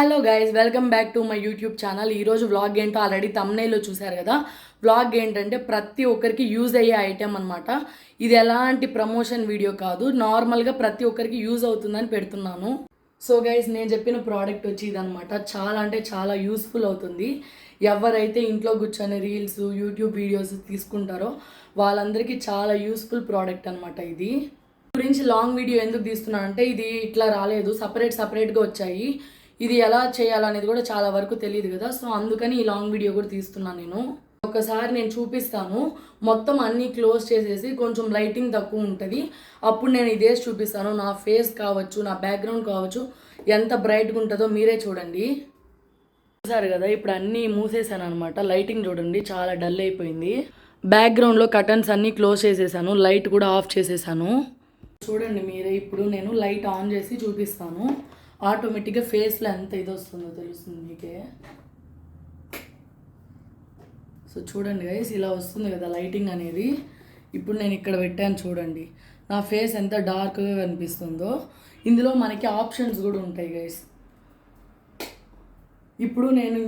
Hello guys, welcome back to my YouTube channel. ఈరోజు vlog ఏంటో already తమ్నైల్లో చూశారు కదా. వ్లాగ్ ఏంటంటే ప్రతి ఒక్కరికి యూజ్ అయ్యే ఐటెం అనమాట. ఇది ఎలాంటి ప్రమోషన్ వీడియో కాదు, నార్మల్గా ప్రతి ఒక్కరికి యూజ్ అవుతుందని పెడుతున్నాను. సో గైస్, నేను చెప్పిన ప్రోడక్ట్ వచ్చి ఇదనమాట. చాలా అంటే చాలా యూస్ఫుల్ అవుతుంది. ఎవరైతే ఇంట్లో కూర్చొని రీల్స్, యూట్యూబ్ వీడియోస్ తీసుకుంటారో వాళ్ళందరికీ చాలా యూస్ఫుల్ ప్రోడక్ట్ అనమాట. ఇది గురించి లాంగ్ వీడియో ఎందుకు తీస్తున్నానంటే ఇది ఇట్లా రాలేదు, సపరేట్గా వచ్చాయి. ఇది ఎలా చేయాలనేది కూడా చాలా వరకు తెలియదు కదా. సో అందుకని ఈ లాంగ్ వీడియో కూడా తీస్తున్నాను నేను. ఒకసారి నేను చూపిస్తాను. మొత్తం అన్నీ క్లోజ్ చేసేసి కొంచెం లైటింగ్ తక్కువ ఉంటుంది, అప్పుడు నేను ఇదే చూపిస్తాను. నా ఫేస్ కావచ్చు, నా బ్యాక్గ్రౌండ్ కావచ్చు, ఎంత బ్రైట్గా ఉంటుందో మీరే చూడండి. చూసారు కదా, ఇప్పుడు అన్నీ మూసేసాను అనమాట. లైటింగ్ చూడండి, చాలా డల్ అయిపోయింది. బ్యాక్గ్రౌండ్లో కర్టన్స్ అన్నీ క్లోజ్ చేసేసాను, లైట్ కూడా ఆఫ్ చేసేసాను. చూడండి మీరే. ఇప్పుడు నేను లైట్ ఆన్ చేసి చూపిస్తాను. ఆటోమేటిక్గా ఫేస్లో ఎంత ఇది వస్తుందో తెలుస్తుంది మీకే. సో చూడండి గైస్, ఇలా వస్తుంది కదా లైటింగ్ అనేది. ఇప్పుడు నేను ఇక్కడ పెట్టాను చూడండి, నా ఫేస్ ఎంత డార్క్గా కనిపిస్తుందో. ఇందులో మనకి ఆప్షన్స్ కూడా ఉంటాయి గైస్. ఇప్పుడు నేను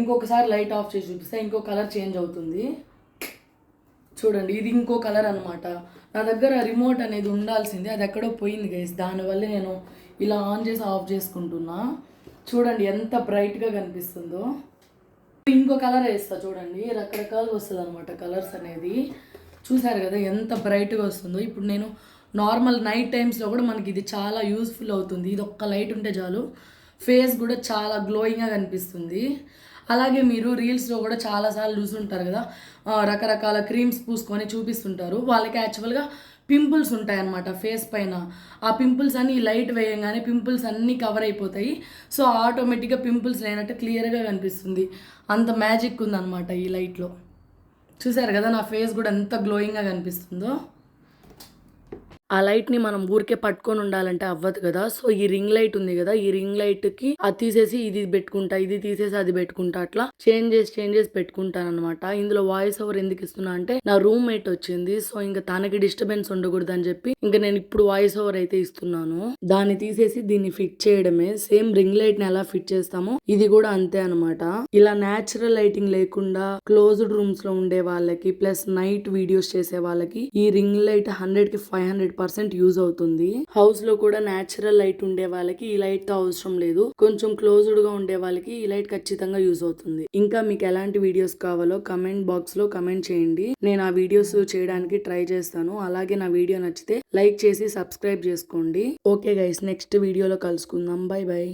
ఇంకొకసారి లైట్ ఆఫ్ చేసి చూపిస్తే ఇంకో కలర్ చేంజ్ అవుతుంది. చూడండి, ఇది ఇంకో కలర్ అనమాట. నా దగ్గర రిమోట్ అనేది ఉండాల్సింది, అది ఎక్కడో పోయింది గైస్. దానివల్ల నేను ఇలా ఆన్ చేసి ఆఫ్ చేసుకుంటున్నా. చూడండి ఎంత బ్రైట్గా కనిపిస్తుందో. ఇంకో కలర్ వేస్తా చూడండి, రకరకాలుగా వస్తుంది అనమాట కలర్స్ అనేది. చూసారు కదా ఎంత బ్రైట్గా వస్తుందో. ఇప్పుడు నేను నార్మల్ నైట్ టైమ్స్లో కూడా మనకి ఇది చాలా యూస్ఫుల్ అవుతుంది. ఇది ఒక్క లైట్ ఉంటే చాలు, ఫేస్ కూడా చాలా గ్లోయింగ్గా కనిపిస్తుంది. అలాగే మీరు రీల్స్లో కూడా చాలాసార్లు చూసుంటారు కదా, రకరకాల క్రీమ్స్ పూసుకొని చూపిస్తుంటారు. వాళ్ళకి యాక్చువల్గా పింపుల్స్ ఉంటాయన్నమాట ఫేస్ పైన. ఆ పింపుల్స్ అన్నీ లైట్ వేయంగానే పింపుల్స్ అన్నీ కవర్ అయిపోతాయి. సో ఆటోమేటిక్గా పింపుల్స్ లేనట్టు క్లియర్గా కనిపిస్తుంది. అంత మ్యాజిక్ ఉందన్నమాట ఈ లైట్లో. చూసారు కదా నా ఫేస్ కూడా ఎంత గ్లోయింగ్గా కనిపిస్తుందో. ఆ లైట్ని మనం ఊరికే పట్టుకొని ఉండాలంటే అవ్వదు కదా. సో ఈ రింగ్ లైట్ ఉంది కదా, ఈ రింగ్ లైట్కి అది తీసేసి ఇది పెట్టుకుంటా, ఇది తీసేసి అది పెట్టుకుంటా, అట్లా చేంజ్ చేసి పెట్టుకుంటాను అనమాట. ఇందులో వాయిస్ ఓవర్ ఎందుకు ఇస్తున్నా అంటే నా రూమ్ మేట్ వచ్చింది. సో ఇంకా తనకి డిస్టర్బెన్స్ ఉండకూడదు అని చెప్పి ఇంకా నేను ఇప్పుడు వాయిస్ ఓవర్ అయితే ఇస్తున్నాను. దాన్ని తీసేసి దీన్ని ఫిట్ చేయడమే. సేమ్ రింగ్ లైట్ ని ఎలా ఫిట్ చేస్తామో ఇది కూడా అంతే అనమాట. ఇలా న్యాచురల్ లైటింగ్ లేకుండా క్లోజ్డ్ రూమ్స్ లో ఉండే వాళ్ళకి ప్లస్ నైట్ వీడియోస్ చేసే వాళ్ళకి ఈ రింగ్ లైట్ 100కి 500% యూజ్ అవుతుంది. హౌస్ లో కూడా న్యాచురల్ లైట్ ఉండే వాళ్ళకి ఈ లైట్ తో అవసరం లేదు. కొంచెం క్లోజ్డ్ గా ఉండే వాళ్ళకి ఈ లైట్ ఖచ్చితంగా యూజ్ అవుతుంది. ఇంకా మీకు ఎలాంటి వీడియోస్ కావాలో కమెంట్ బాక్స్ లో కమెంట్ చేయండి, నేను ఆ వీడియోస్ చేయడానికి ట్రై చేస్తాను. అలాగే నా వీడియో నచ్చితే లైక్ చేసి సబ్స్క్రైబ్ చేసుకోండి. ఓకే గైస్, నెక్స్ట్ వీడియోలో కలుసుకుందాం. By by.